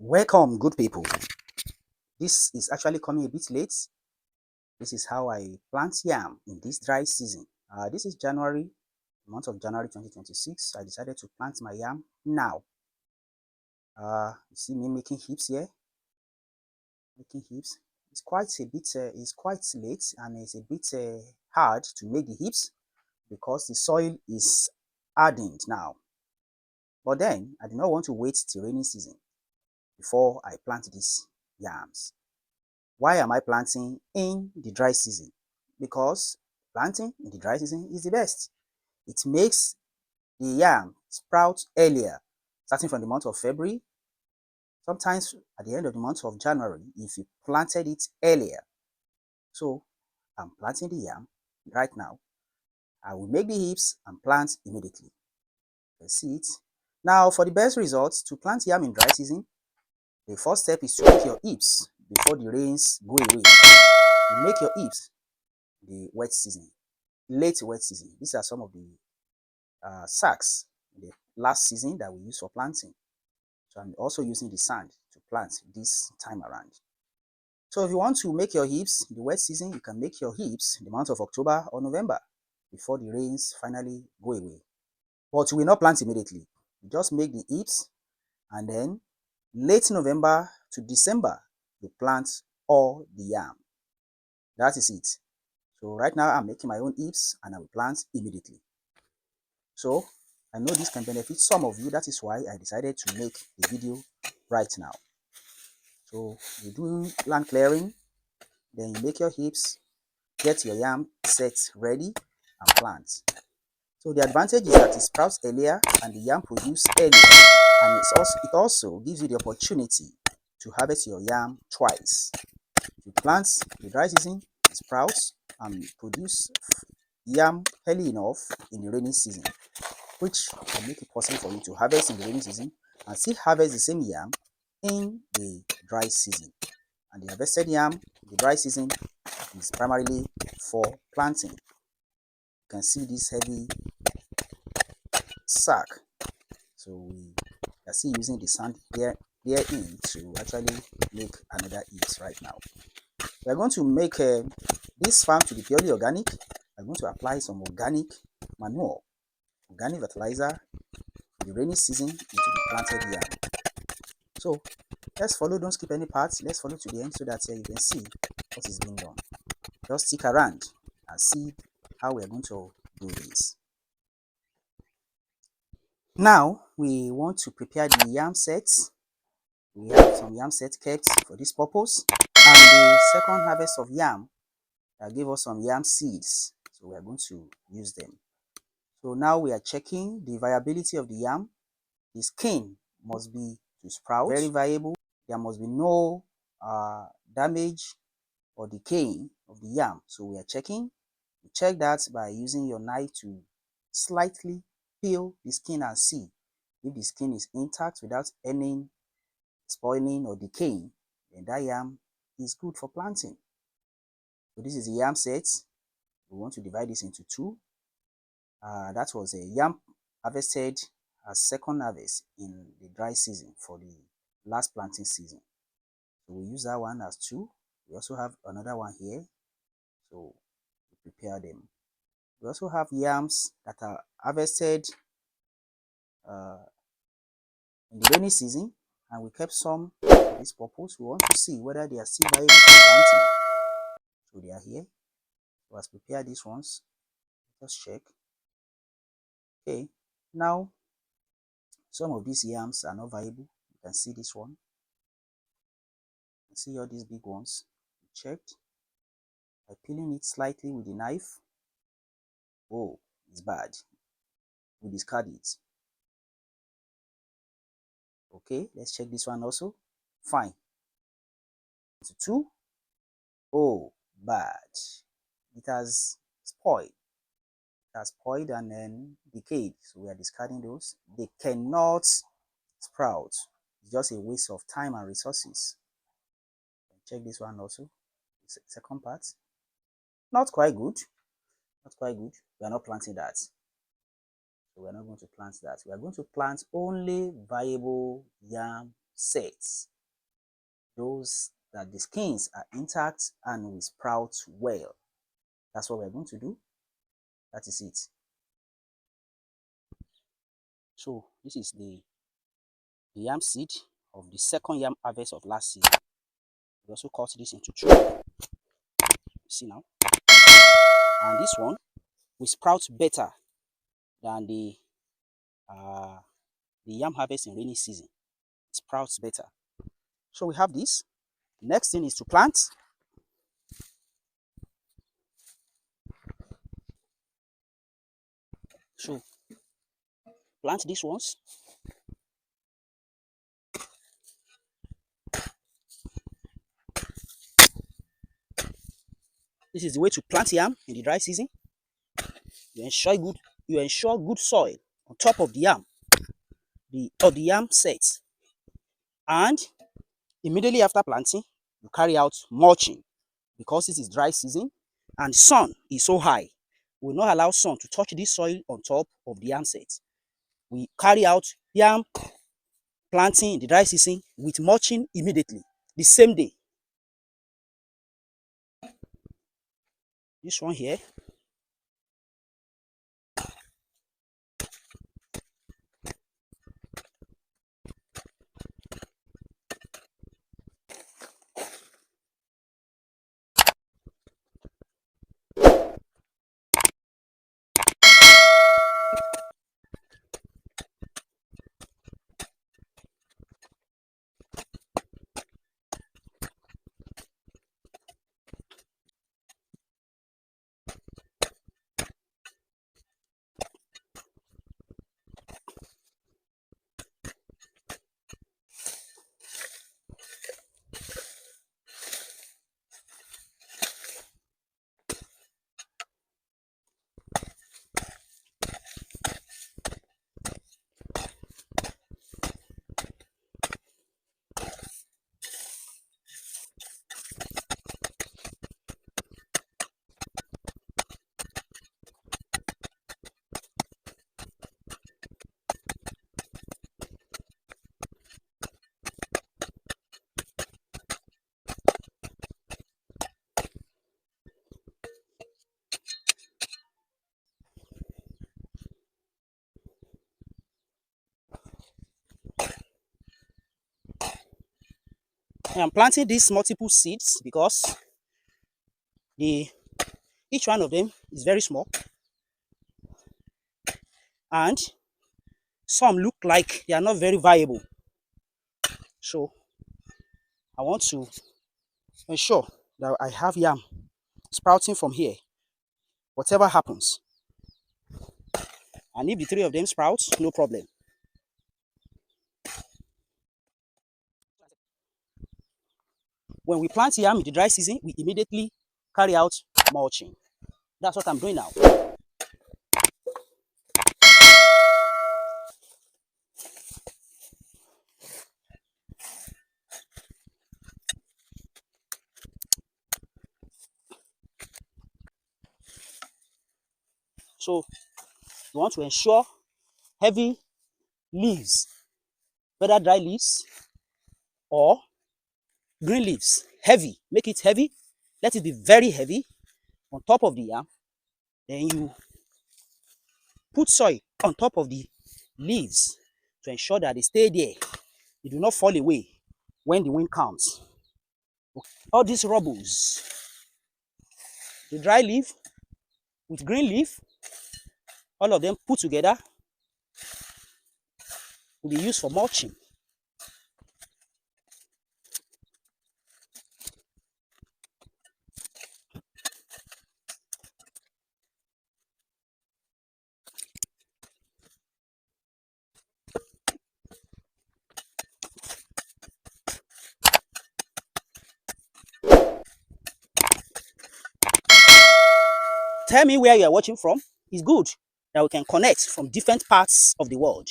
Welcome, good people. This is actually coming a bit late. This is how I plant yam in this dry season. This is January, month of January 2026. I decided to plant my yam now. You see me making heaps here. Making heaps. It's quite late, and it's a bit hard to make the heaps because the soil is hardened now. But then I do not want to wait till rainy season before I plant these yams. Why am I planting in the dry season? Because planting in the dry season is the best. It makes the yam sprout earlier, starting from the month of February, sometimes at the end of the month of January, if you planted it earlier. So I'm planting the yam right now. I will make the heaps and plant immediately. You can see it. Now, for the best results, to plant yam in dry season, the first step is to make your heaps before the rains go away. You make your heaps the wet season, late wet season. These are some of the sacks in the last season that we use for planting. So I'm also using the sand to plant this time around. So if you want to make your heaps in the wet season, you can make your heaps in the month of October or November before the rains finally go away. But we will not plant immediately. You just make the heaps, and then late November to December, you plant all the yam. That is it. So right now I'm making my own heaps and I will plant immediately. So I know this can benefit some of you. That is why I decided to make the video right now. So you do land clearing, then you make your heaps, get your yam set ready and plant. So the advantage is that it sprouts earlier and the yam produce earlier, and it also gives you the opportunity to harvest your yam twice. If you plant the dry season, it sprouts and produce yam early enough in the rainy season, which can make it possible for you to harvest in the rainy season and still harvest the same yam in the dry season. And the harvested yam in the dry season is primarily for planting. You can see this heavy sack. So we are still using the sand here in to actually make another heaps right now. We are going to make this farm to be purely organic. I'm going to apply some organic manure, organic fertilizer in the rainy season into the planted yam. So let's follow, don't skip any parts. Let's follow to the end so that you can see what is being done. Just stick around and see how we are going to do this. Now we want to prepare the yam sets. We have some yam sets kept for this purpose, and the second harvest of yam gave us some yam seeds, so we are going to use them. So now we are checking the viability of the yam. The skin must be to sprout, very viable. There must be no damage or decaying of the yam. So we are checking. You check that by using your knife to slightly peel the skin and see if the skin is intact without any spoiling or decaying. Then that yam is good for planting. So this is the yam set. We want to divide this into two. That was a yam harvested as second harvest in the dry season for the last planting season. So we use that one as two. We also have another one here. So we prepare them. We also have yams that are harvested in the rainy season, and we kept some for this purpose. We want to see whether they are still viable for planting. So they are here. So let's prepare these ones. Just check. Okay, now some of these yams are not viable. You can see this one. You can see all these big ones. We checked by peeling it slightly with the knife. Oh, it's bad. We discard it. Okay, let's check this one also. Fine. To two. Oh, bad. It has spoiled. It has spoiled and then decayed. So we are discarding those. They cannot sprout. It's just a waste of time and resources. Check this one also. The second part. Not quite good. Not quite good. We are not planting that. So we are not going to plant that. We are going to plant only viable yam sets. those that the skins are intact and will sprout well. That's what we're going to do. That is it. So this is the yam seed of the second yam harvest of last season. We also cut this into two. See now, and this one will sprout better than uh, the yam harvest in rainy season. It sprouts better. So we have this. Next thing is to plant. So plant these ones. This is the way to plant yam in the dry season. You ensure good soil on top of the yam, the yam set, and immediately after planting, you carry out mulching because this is dry season and sun is so high. We will not allow sun to touch this soil on top of the yam set. We carry out yam planting in the dry season with mulching immediately, the same day. This one here. I'm planting these multiple seeds because each one of them is very small and some look like they are not very viable. So I want to ensure that I have yam sprouting from here, whatever happens. And if the three of them sprouts, no problem. When we plant yam in the dry season, we immediately carry out mulching. That's what I'm doing now. So you want to ensure heavy leaves, whether dry leaves or green leaves, heavy. Make it heavy. Let it be very heavy on top of the yam. Then you put soil on top of the leaves to ensure that they stay there. They do not fall away when the wind comes. All these rubbles, the dry leaf with green leaf, all of them put together will be used for mulching. Tell me where you are watching from. It's good that we can connect from different parts of the world.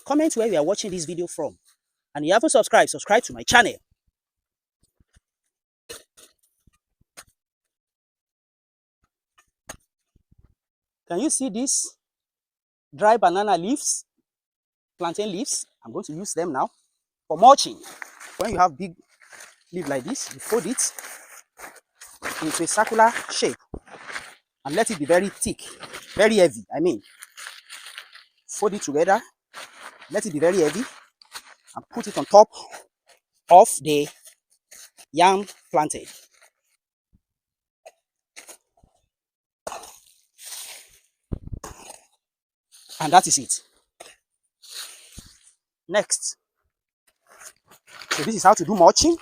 Comment where you are watching this video from. And if you haven't subscribed, subscribe to my channel. Can you see these dry banana leaves, plantain leaves? I'm going to use them now for mulching. When you have big leaf like this, you fold it into a circular shape and let it be very thick, very heavy. I mean, fold it together, let it be very heavy, and put it on top of the yam planted. And that is it. Next, so this is how to do mulching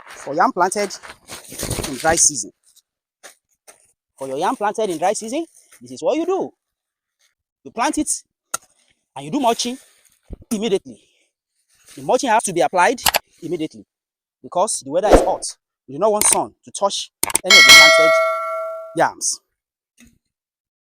for yam planted in dry season. For your yam planted in dry season, this is what you do. You plant it and you do mulching immediately. The mulching has to be applied immediately because the weather is hot. You do not want sun to touch any of the planted yams.